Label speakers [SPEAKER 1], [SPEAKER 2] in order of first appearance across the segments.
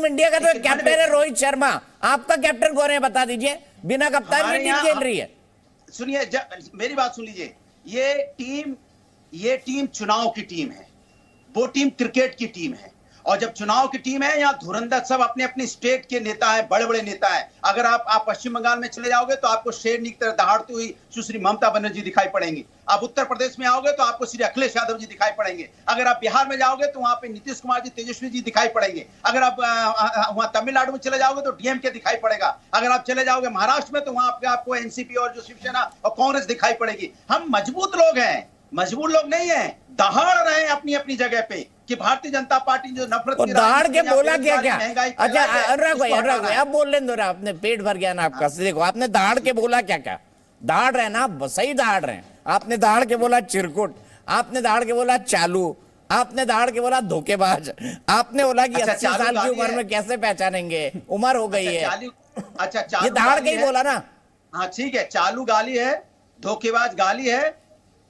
[SPEAKER 1] Team India का तो captain है रोहित शर्मा, आपका कैप्टन कौन है बता दीजिए? बिना कप्तान की टीम खेल रही है।
[SPEAKER 2] सुनिए, मेरी बात सुन लीजिए, ये टीम चुनाव की टीम है, वो टीम क्रिकेट की टीम है। और जब चुनाव की टीम है, यहाँ धुरंधर सब अपने अपने स्टेट के नेता हैं, बड़े बड़े नेता हैं। अगर आप पश्चिम बंगाल में चले जाओगे तो आपको शेरनी की तरह दहाड़ती हुई सुश्री ममता बनर्जी दिखाई पड़ेंगी। आप उत्तर प्रदेश में आओगे तो आपको श्री अखिलेश यादव जी दिखाई पड़ेंगे। अगर आप बिहार में जाओगे तो वहां पे नीतीश कुमार जी, तेजस्वी जी दिखाई पड़ेंगे। अगर आप वहां तमिलनाडु में चले जाओगे तो डीएमके दिखाई पड़ेगा। अगर आप चले जाओगे महाराष्ट्र में तो वहां पे आपको एनसीपी और जो शिवसेना और कांग्रेस दिखाई पड़ेगी। हम मजबूत लोग हैं, मजबूर लोग नहीं है, दहाड़ रहे हैं अपनी अपनी जगह पे कि भारतीय जनता पार्टी जो नफरत की
[SPEAKER 1] दहाड़ के बोला क्या क्या? अच्छा अनुराग भाई आप बोल लें दो, आपने पेट भर गया ना आपका। देखो आपने दहाड़ के बोला क्या क्या? दहाड़ रहे ना, सही दहाड़ रहे हैं। आपने दहाड़ के बोला चिरकुट, आपने दहाड़ के बोला चालू, आपने दहाड़ के बोला धोखेबाज, आपने बोला कि 80 साल की उम्र में कैसे पहचानेंगे, उम्र हो गई है।
[SPEAKER 2] अच्छा
[SPEAKER 1] ये दहाड़ के ही बोला ना?
[SPEAKER 2] हाँ ठीक है, चालू गाली है, धोखेबाज गाली है।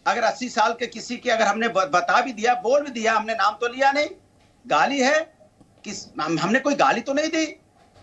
[SPEAKER 2] अगर 80 साल के किसी के अगर हमने बता भी दिया, बोल भी दिया, हमने नाम तो लिया नहीं, गाली है किस? हमने कोई गाली तो नहीं दी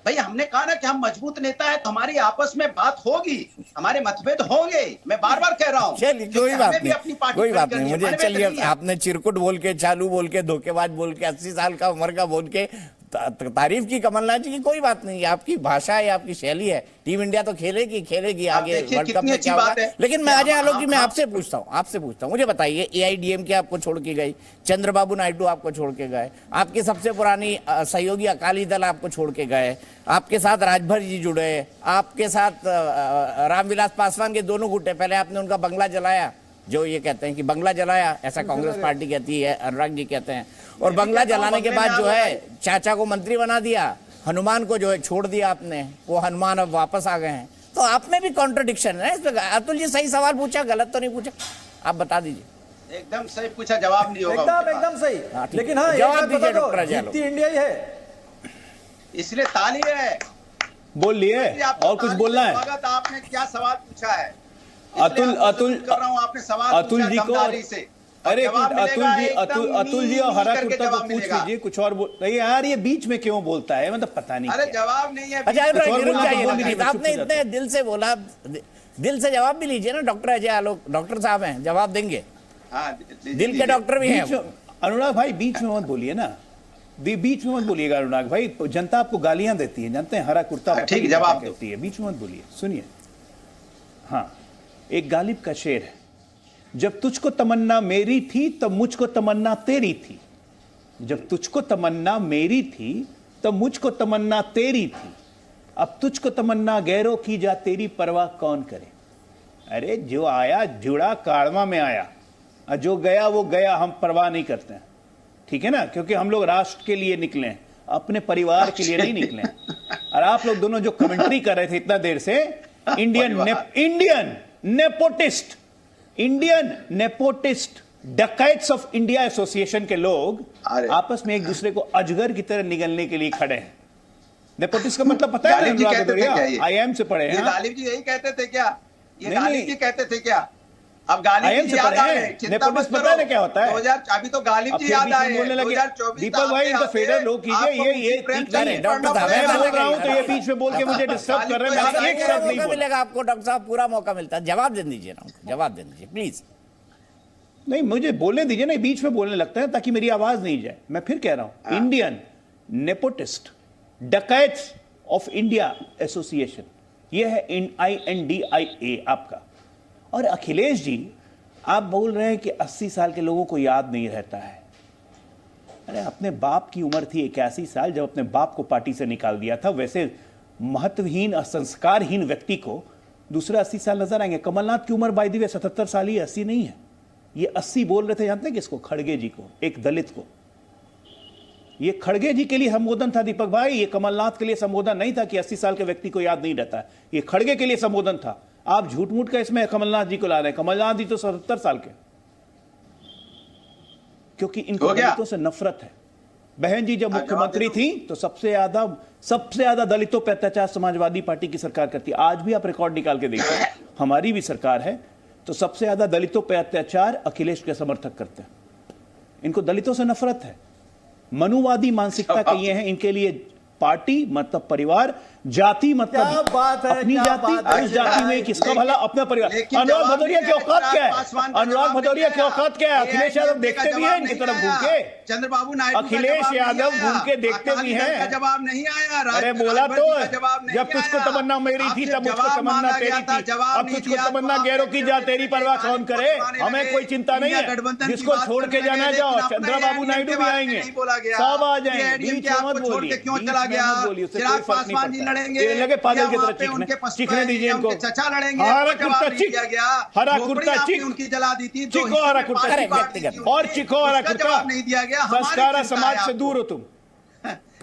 [SPEAKER 2] भाई। हमने कहा ना कि हम मजबूत नेता है तो हमारी आपस में बात होगी, हमारे मतभेद होंगे। मैं बार बार कह रहा हूँ,
[SPEAKER 1] चलिए कोई बात नहीं, कोई बात नहीं। मुझे चलिए, आपने चिरकुट बोल के, चालू बोल के, धोखेबाज बोल के, 80 साल का उम्र का बोल के तारीफ की कमलनाथ जी की, कोई बात नहीं, आपकी भाषा है, आपकी शैली है। टीम इंडिया तो खेलेगी आगे वर्ल्ड कप में क्या होगा। लेकिन मैं अजय आलोक जी, मैं आपसे पूछता हूँ, मुझे बताइए, एआईडीएमके आपको छोड़ के गई, चंद्रबाबू नायडू आपको छोड़ के गए, आपकी सबसे पुरानी सहयोगी अकाली दल आपको छोड़ के गए, आपके साथ राजभर जी जुड़े, आपके साथ रामविलास पासवान के दोनों गुट, पहले आपने उनका बंगला जलाया, जो ये कहते हैं कि बंगला जलाया, ऐसा कांग्रेस पार्टी कहती है, अनुराग जी कहते हैं, और बंगला जलाने के बाद जो है चाचा को मंत्री बना दिया, हनुमान को जो है छोड़ दिया आपने, वो हनुमान अब वापस आ गए हैं। तो आप में भी कॉन्ट्रडिक्शन है इसमें। अतुल जी सही सवाल पूछा, गलत तो नहीं पूछा? आप बता दीजिए।
[SPEAKER 2] एकदम सही पूछा, जवाब नहीं होगा,
[SPEAKER 3] एकदम सही। लेकिन हाँ,
[SPEAKER 1] जवाब दीजिए डॉक्टर अजय आलोक।
[SPEAKER 3] इंडिया ही है,
[SPEAKER 2] इसलिए ताली है।
[SPEAKER 4] बोल लिए और कुछ बोलना है?
[SPEAKER 2] आपने क्या सवाल पूछा है?
[SPEAKER 4] अतुल
[SPEAKER 2] कर रहा हूं, आपने सवाल
[SPEAKER 4] अतुल जी को, अरे अतुल जी और हरा कुर्ता को पूछ लीजिए, कुछ और बोल यार, ये बीच में क्यों बोलता है, मतलब पता नहीं।
[SPEAKER 2] अरे जवाब नहीं है।
[SPEAKER 1] अच्छा आपने इतने दिल से बोला, दिल से जवाब भी लीजिए ना। डॉक्टर अजय आलोक डॉक्टर साहब हैं, जवाब देंगे। दिल के डॉक्टर भी हैं।
[SPEAKER 4] अनुराग भाई बीच में मत बोलिए ना, बीच में मत बोलिएगा अनुराग भाई, जनता आपको गालियां देती है, जानते हैं, हरा कुर्ता
[SPEAKER 2] ठीक जवाब
[SPEAKER 4] देती है, बीच में मत बोलिए। सुनिए, हाँ, एक गालिब का शेर है, जब तुझको तमन्ना मेरी थी तब मुझको तमन्ना तेरी थी, जब तुझको तमन्ना मेरी थी तब मुझको तमन्ना तेरी थी, अब तुझको तमन्ना गैरों की जा तेरी परवाह कौन करे। अरे जो आया जुड़ा, काड़वा में आया, और जो गया वो गया, हम परवाह नहीं करते हैं, ठीक है ना, क्योंकि हम लोग राष्ट्र के लिए निकले हैं, अपने परिवार के लिए नहीं निकले हैं। और आप लोग दोनों जो कमेंट्री कर रहे थे इतना देर से, इंडियन नेपोटिस्ट डकैट्स ऑफ इंडिया एसोसिएशन के लोग आपस में एक दूसरे को अजगर की तरह निगलने के लिए खड़े हैं। नेपोटिस्ट का मतलब पता है? आईएम से पढ़े हैं।
[SPEAKER 2] गालिब जी यही कहते थे क्या? ये गालिब जी कहते थे क्या? अब गालिब जी याद आ रहे हैं, चिंता मत करो,
[SPEAKER 4] क्या होता है
[SPEAKER 2] 2000 अभी तो गालिब जी याद आए,
[SPEAKER 4] 2024 दीपक भाई इनका फेडर लो कीजिए, ये
[SPEAKER 1] डॉक्टर साहब
[SPEAKER 4] मैं बोल रहा हूं तो ये बीच में बोल के मुझे डिस्टर्ब कर रहे हैं। एक शब्द नहीं
[SPEAKER 1] मिलेगा आपको डॉक्टर साहब, पूरा मौका मिलता है, जवाब दे दीजिए ना, जवाब दे दीजिए प्लीज।
[SPEAKER 4] नहीं, मुझे बोलने दीजिए ना, बीच में बोलने लगता है ताकि मेरी आवाज नहीं जाए। मैं फिर कह रहा हूं, इंडियन नेपोटिस्ट डकैट्स ऑफ इंडिया एसोसिएशन, ये है INDIA आपका। और अखिलेश जी, आप बोल रहे हैं कि 80 साल के लोगों को याद नहीं रहता है। अरे अपने बाप की उम्र थी 81 साल जब अपने बाप को पार्टी से निकाल दिया था, वैसे महत्वहीन और संस्कारहीन व्यक्ति को दूसरे 80 साल नजर आएंगे। कमलनाथ की उम्र बाय द वे 77 साल ही, 80 नहीं है। ये 80 बोल रहे थे, जानते हैं किसको? खड़गे जी को, एक दलित को। ये खड़गे जी के लिए संबोधन था दीपक भाई, ये कमलनाथ के लिए संबोधन नहीं था कि 80 साल के व्यक्ति को याद नहीं रहता। ये खड़गे के लिए संबोधन था। आप झूठ मूठ का इसमें कमलनाथ जी को ला रहे हैं। कमलनाथ जी तो 77 साल के, क्योंकि इनको दलितों से नफरत है। बहन जी जब मुख्यमंत्री थी तो सबसे ज्यादा दलितों पर अत्याचार समाजवादी पार्टी की सरकार करती है। आज भी आप रिकॉर्ड निकाल के देखिए, हमारी भी सरकार है तो सबसे ज्यादा दलितों पर अत्याचार अखिलेश के समर्थक करते हैं। इनको दलितों से नफरत है, मनुवादी मानसिकता के ये हैं, इनके लिए पार्टी मतलब परिवार, जाति मतलब
[SPEAKER 3] क्या बात है,
[SPEAKER 4] अपनी
[SPEAKER 3] क्या
[SPEAKER 4] जाति,
[SPEAKER 3] बात है।
[SPEAKER 4] उस जाति में किसका भला अपना परिवार। अनुराग भदौरिया की औकात क्या है? अनुराग भदौरिया की औकात क्या है? अखिलेश यादव देखते भी हैं इनकी तरफ घूम के,
[SPEAKER 2] चंद्रबाबू नायडू
[SPEAKER 4] अखिलेश यादव घूम के देखते भी हैं।
[SPEAKER 2] जवाब नहीं आया।
[SPEAKER 4] अरे बोला तो जब तुझको तमन्ना मेरी थी तब मुझको तमन्ना तेरी थी, अब तुझको तमन्ना गैरों की जा, तेरी परवाह कौन करे? हमें कोई चिंता नहीं है, जिसको छोड़ के जाना है जाओ। चंद्रबाबू नायडू भी आएंगे, सब आ जाएंगे, बीच में मत बोलिए,
[SPEAKER 2] क्यों चला गया?
[SPEAKER 4] चिराग पासवान जी लड़ेंगे, लगे पागल की तरह चिखने दीजिए इनको।
[SPEAKER 2] चचा लड़ेंगे,
[SPEAKER 4] हरा कुर्ता चिक, हरा कुर्ता चिक,
[SPEAKER 2] उनकी जला दी थी,
[SPEAKER 4] चिको हरा कुर्ता और चिको हरा कुर्ता,
[SPEAKER 2] नहीं दिया गया।
[SPEAKER 4] संस्कारा समाज से दूर हो तुम।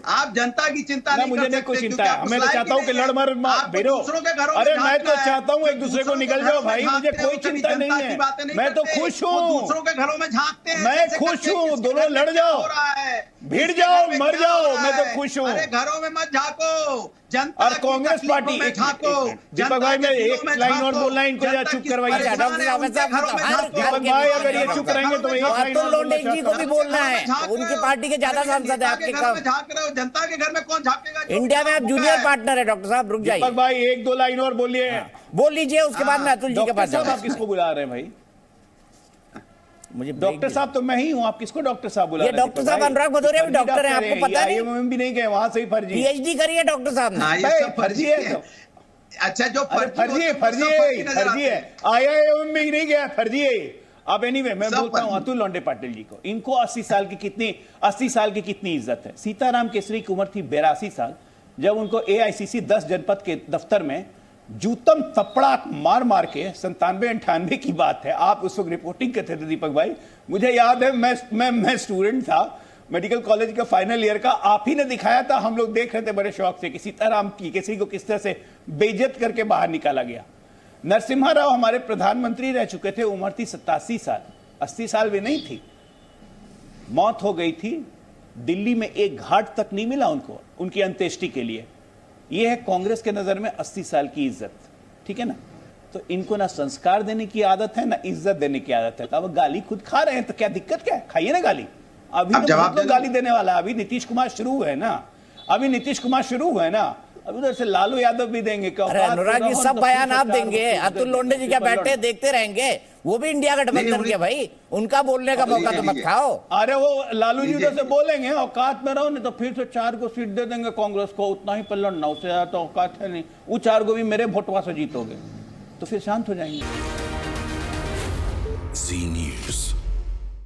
[SPEAKER 2] आप जनता की चिंता नहीं
[SPEAKER 4] मुझे
[SPEAKER 2] कर
[SPEAKER 4] नहीं
[SPEAKER 2] सकते,
[SPEAKER 4] कोई चिंता
[SPEAKER 2] क्योंकि
[SPEAKER 4] है।
[SPEAKER 2] आप
[SPEAKER 4] मैं तो
[SPEAKER 2] उस
[SPEAKER 4] चाहता हूँ कि
[SPEAKER 2] लायक
[SPEAKER 4] लड़ मर
[SPEAKER 2] नहीं हैं।
[SPEAKER 4] भिड़ो।
[SPEAKER 2] आपको दूसरों के घरों में
[SPEAKER 4] अरे मैं
[SPEAKER 2] झांकना
[SPEAKER 4] तो
[SPEAKER 2] है।
[SPEAKER 4] चाहता हूँ एक दूसरे को
[SPEAKER 2] दूसरों
[SPEAKER 4] निकल
[SPEAKER 2] के
[SPEAKER 4] जाओ
[SPEAKER 2] घरों में
[SPEAKER 4] भाई, मुझे
[SPEAKER 2] झांकते हो,
[SPEAKER 4] कोई
[SPEAKER 2] कभी
[SPEAKER 4] चिंता नहीं
[SPEAKER 2] जनता की
[SPEAKER 4] है,
[SPEAKER 2] बातें नहीं
[SPEAKER 4] मैं तो
[SPEAKER 2] करते।
[SPEAKER 4] खुश
[SPEAKER 2] वो
[SPEAKER 4] हूँ,
[SPEAKER 2] दूसरों के घरों में झांकते हैं,
[SPEAKER 4] मैं
[SPEAKER 2] कैसे
[SPEAKER 4] खुश
[SPEAKER 2] करके
[SPEAKER 4] हूँ,
[SPEAKER 2] किसके
[SPEAKER 4] दोनों
[SPEAKER 2] घर में
[SPEAKER 4] लड़
[SPEAKER 2] क्या
[SPEAKER 4] जाओ,
[SPEAKER 2] हो रहा है,
[SPEAKER 4] भिड़
[SPEAKER 2] किसके
[SPEAKER 4] जाओ,
[SPEAKER 2] घर में
[SPEAKER 4] मर
[SPEAKER 2] क्या हो
[SPEAKER 4] जाओ,
[SPEAKER 2] रहा
[SPEAKER 4] मैं तो
[SPEAKER 2] है।
[SPEAKER 4] खुश हूँ।
[SPEAKER 2] अरे घरों में मत झांको, जनता
[SPEAKER 4] और
[SPEAKER 2] की
[SPEAKER 4] कांग्रेस
[SPEAKER 2] तकलीफों
[SPEAKER 4] पार्टी
[SPEAKER 2] में
[SPEAKER 4] एक
[SPEAKER 2] झांको,
[SPEAKER 4] दीपक
[SPEAKER 2] जनता
[SPEAKER 4] भाई
[SPEAKER 2] के
[SPEAKER 4] मैं
[SPEAKER 2] दिलों
[SPEAKER 4] एक
[SPEAKER 2] में
[SPEAKER 4] लाइन और
[SPEAKER 2] झांको,
[SPEAKER 4] बोलना है, इनको
[SPEAKER 2] जनता
[SPEAKER 4] जरा चुप
[SPEAKER 2] की
[SPEAKER 4] करवाइए।
[SPEAKER 2] परेशानी
[SPEAKER 1] डॉक्टर साहब,
[SPEAKER 2] उनके
[SPEAKER 1] ऐसा
[SPEAKER 2] घरों में
[SPEAKER 1] हर-
[SPEAKER 2] झांको।
[SPEAKER 1] हर-
[SPEAKER 4] दीपक भाई अगर ये चुप रहेंगे तो मैं एक लाइन और
[SPEAKER 1] अतुल
[SPEAKER 4] बोलना
[SPEAKER 1] लोंढे जी को
[SPEAKER 4] चाहता
[SPEAKER 1] भी
[SPEAKER 4] हूँ।
[SPEAKER 1] बोलना है, उनकी पार्टी के ज्यादा सांसद है आपके कम।
[SPEAKER 2] झांक रहे हो, जनता के घर में कौन झांकेगा? जो
[SPEAKER 1] इंडिया में आप
[SPEAKER 2] झांका
[SPEAKER 1] जूनियर
[SPEAKER 2] है।
[SPEAKER 1] पार्टनर है डॉक्टर साहब, रुक
[SPEAKER 4] दीपक
[SPEAKER 1] जाइए,
[SPEAKER 4] भाई एक दो लाइन और बोलिए।
[SPEAKER 1] बोल लीजिए, उसके बाद मैं अतुल जी के
[SPEAKER 4] डॉक्टर
[SPEAKER 1] पास
[SPEAKER 4] साहब आप
[SPEAKER 1] जाऊंगा।
[SPEAKER 4] किसको बुला रहे हैं भाई?
[SPEAKER 1] मुझे break
[SPEAKER 4] डॉक्टर
[SPEAKER 1] दीजिए।
[SPEAKER 4] साहब तो मैं ही हूँ, आप किसको डॉक्टर साहब बुला
[SPEAKER 1] ये
[SPEAKER 4] रहे हैं?
[SPEAKER 1] डॉक्टर
[SPEAKER 4] दीपक
[SPEAKER 1] साहब
[SPEAKER 4] भाई?
[SPEAKER 1] अनुराग भदौरिया भी
[SPEAKER 4] फर्जी
[SPEAKER 1] डॉक्टर हैं,
[SPEAKER 4] डॉक्टर
[SPEAKER 1] आपको पता नहीं?
[SPEAKER 4] IIM भी नहीं गए, वहां से ही फर्जी।
[SPEAKER 1] पीएचडी करी है डॉक्टर साहब ने।
[SPEAKER 2] हाँ, ये
[SPEAKER 4] भाई,
[SPEAKER 2] सब
[SPEAKER 4] फर्जी है तो।
[SPEAKER 2] अच्छा, जो
[SPEAKER 4] अरे
[SPEAKER 2] फर्जी
[SPEAKER 4] फर्जी है,
[SPEAKER 2] होते हैं, वो
[SPEAKER 4] फर्जी
[SPEAKER 2] सब
[SPEAKER 4] है,
[SPEAKER 2] फर्जी नजर
[SPEAKER 4] फर्जी
[SPEAKER 2] आते
[SPEAKER 4] है,
[SPEAKER 2] हैं।
[SPEAKER 4] IIM में नहीं गया, फर्जी है। अब एनीवे मैं
[SPEAKER 2] सब
[SPEAKER 4] बोलता हूं
[SPEAKER 2] फर्जी।
[SPEAKER 4] अतुल लोंढे पाटिल जी को, इनको 80 साल की कितनी इज्जत है। सीताराम केसरी की उम्र थी 82 साल जब उनको AICC 10 जनपद के दफ्तर में जूतम तपड़ा मार मार के 97-98 की बात है, आप उस वक्त रिपोर्टिंग करते थे दीपक भाई, मुझे याद है। मैं स्टूडेंट था मेडिकल कॉलेज का फाइनल ईयर का, आप ही ने दिखाया था, हम लोग देख रहे थे बड़े शौक से कि सीताराम की केसरी को किस तरह से बेइज्जत करके बाहर निकाला गया। नरसिम्हा राव हमारे प्रधानमंत्री रह चुके थे, उम्र थी 87 साल, 80 साल भी नहीं थी, मौत हो गई थी। दिल्ली में एक घाट तक नहीं मिला उनको उनकी अंत्येष्टि के लिए। यह है कांग्रेस के नजर में 80 साल की इज्जत, ठीक है ना? तो इनको ना संस्कार देने की आदत है ना इज्जत देने की आदत है। तो अब गाली खुद खा रहे हैं तो क्या दिक्कत क्या है, खाइए ना गाली। अभी
[SPEAKER 2] अब
[SPEAKER 4] तो
[SPEAKER 2] जवाब
[SPEAKER 4] बहुत लोग
[SPEAKER 2] दे दो।
[SPEAKER 4] गाली देने वाला है, अभी नीतीश कुमार शुरू हुए ना, अब उधर से लालू यादव भी देंगे।
[SPEAKER 1] अरे अनुराग जी, सब बयान आप देंगे, अतुल लोंढे जी क्या बैठे देखते रहेंगे? वो भी इंडिया गठबंधन के भाई, उनका बोलने का मौका तो मत खाओ।
[SPEAKER 4] अरे वो लालू जी उधर से बोलेंगे औकात में रहो, नहीं तो फिर से 4 को सीट दे देंगे कांग्रेस को, उतना ही पर लड़ना, उससे ज्यादा तो औकात है नहीं। वो 4 को भी मेरे वोटवा से जीतोगे तो फिर शांत हो जाएंगे।